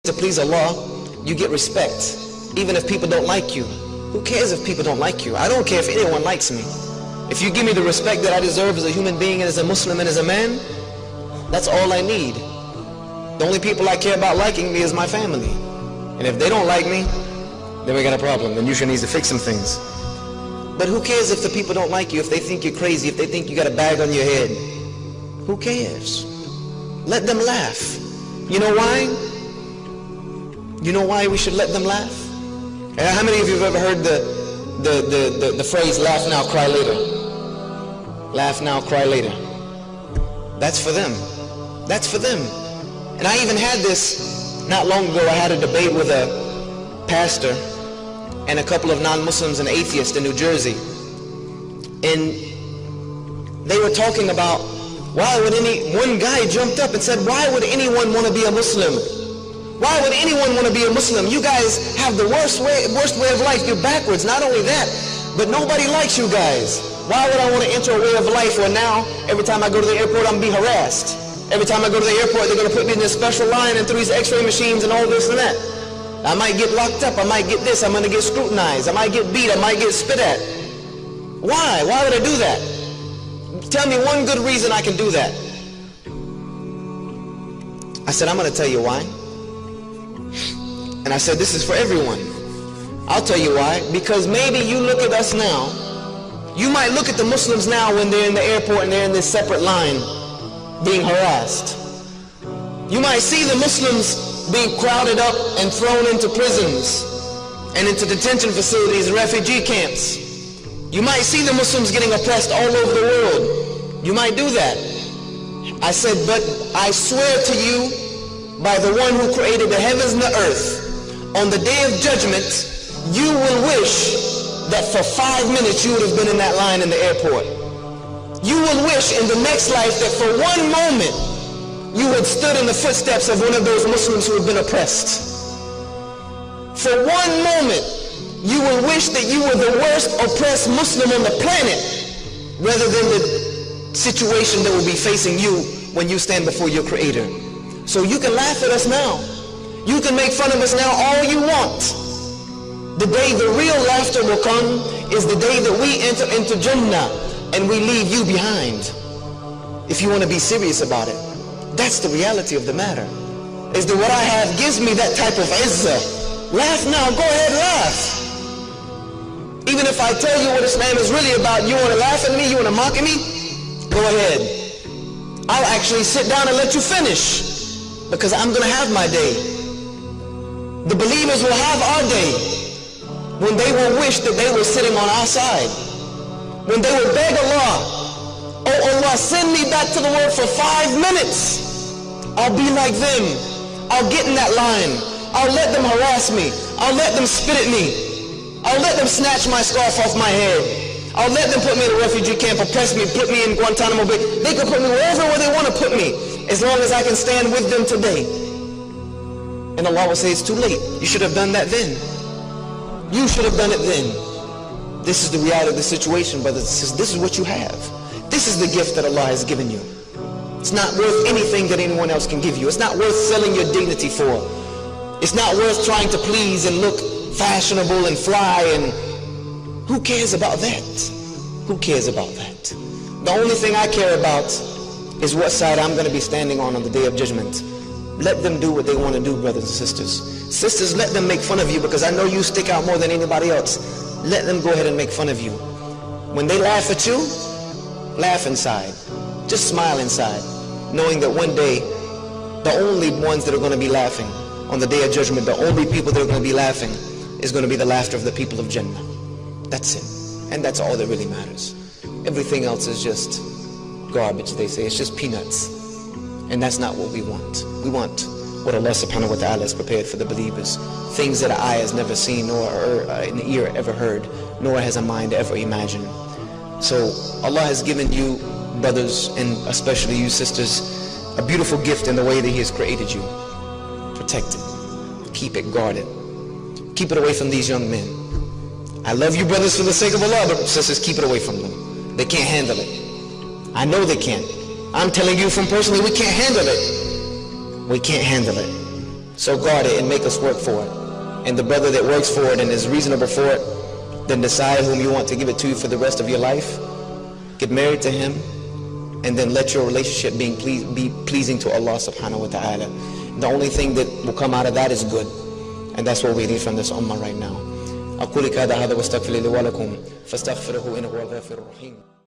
to please Allah, you get respect, even if people don't like you. Who cares if people don't like you? I don't care if anyone likes me. If you give me the respect that I deserve as a human being and as a Muslim and as a man, that's all I need. The only people I care about liking me is my family. And if they don't like me, then we got a problem. Then you should need to fix some things. But who cares if the people don't like you, if they think you're crazy, if they think you got a bag on your head? Who cares? Let them laugh. You know why? You know why we should let them laugh? How many of you have ever heard the phrase, laugh now, cry later? Laugh now, cry later. That's for them. That's for them. And I even had this not long ago. I had a debate with a pastor and a couple of non-Muslims and atheists in New Jersey. And they were talking about, one guy jumped up and said, why would anyone want to be a Muslim? Why would anyone want to be a Muslim? You guys have the worst way of life. You're backwards. Not only that, but nobody likes you guys. Why would I want to enter a way of life where now, every time I go to the airport, I'm being harassed? Every time I go to the airport, they're going to put me in this special line and through these x-ray machines and all this and that. I might get locked up. I might get this. I'm going to get scrutinized. I might get beat. I might get spit at. Why? Why would I do that? Tell me one good reason I can do that. I said, I'm going to tell you why. And I said, this is for everyone. I'll tell you why. Because maybe you look at us now. You might look at the Muslims now when they're in the airport and they're in this separate line being harassed. You might see the Muslims being crowded up and thrown into prisons and into detention facilities and refugee camps. You might see the Muslims getting oppressed all over the world. You might do that. I said, but I swear to you by the one who created the heavens and the earth, on the day of judgment, you will wish that for 5 minutes you would have been in that line in the airport. You will wish in the next life that for one moment you had stood in the footsteps of one of those Muslims who had been oppressed. For one moment you will wish that you were the worst oppressed Muslim on the planet, rather than the situation that will be facing you when you stand before your Creator. So you can laugh at us now. You can make fun of us now all you want. The day the real laughter will come is the day that we enter into Jannah and we leave you behind. If you want to be serious about it, that's the reality of the matter. Is that what I have gives me that type of izzah. Laugh now, go ahead, laugh. Even if I tell you what Islam is really about, you want to laugh at me, you want to mock at me, go ahead. I'll actually sit down and let you finish, because I'm going to have my day. The believers will have our day when they will wish that they were sitting on our side. When they will beg Allah, oh Allah, send me back to the world for 5 minutes. I'll be like them. I'll get in that line. I'll let them harass me. I'll let them spit at me. I'll let them snatch my scarf off my head. I'll let them put me in a refugee camp, oppress me, put me in Guantanamo Bay. They can put me wherever they want to put me, as long as I can stand with them today. And Allah will say, it's too late. You should have done that then. You should have done it then. This is the reality of the situation, brothers and sisters. This is what you have. This is the gift that Allah has given you. It's not worth anything that anyone else can give you. It's not worth selling your dignity for. It's not worth trying to please and look fashionable and fly, and who cares about that? Who cares about that? The only thing I care about is what side I'm going to be standing on the day of judgment. Let them do what they want to do, brothers and sisters. Sisters, let them make fun of you, because I know you stick out more than anybody else. Let them go ahead and make fun of you. When they laugh at you, laugh inside. Just smile inside, knowing that one day, the only ones that are going to be laughing on the day of judgment, the only people that are going to be laughing is going to be the laughter of the people of Jannah. That's it. And that's all that really matters. Everything else is just garbage, they say. It's just peanuts. And that's not what we want. We want what Allah subhanahu wa ta'ala has prepared for the believers. Things that an eye has never seen, nor an ear ever heard, nor has a mind ever imagined. So Allah has given you, brothers, and especially you sisters, a beautiful gift in the way that He has created you. Protect it. Keep it guarded. Keep it away from these young men. I love you, brothers, for the sake of Allah, but sisters, keep it away from them. They can't handle it. I know they can't. I'm telling you from personally, we can't handle it. We can't handle it. So guard it and make us work for it. And the brother that works for it and is reasonable for it, then decide whom you want to give it to for the rest of your life. Get married to him, and then let your relationship be pleasing to Allah subhanahu wa ta'ala. The only thing that will come out of that is good. And that's what we need from this ummah right now. أقول هذا واستغفر لي ولكم فاستغفروه إنه هو الغفور الرحيم.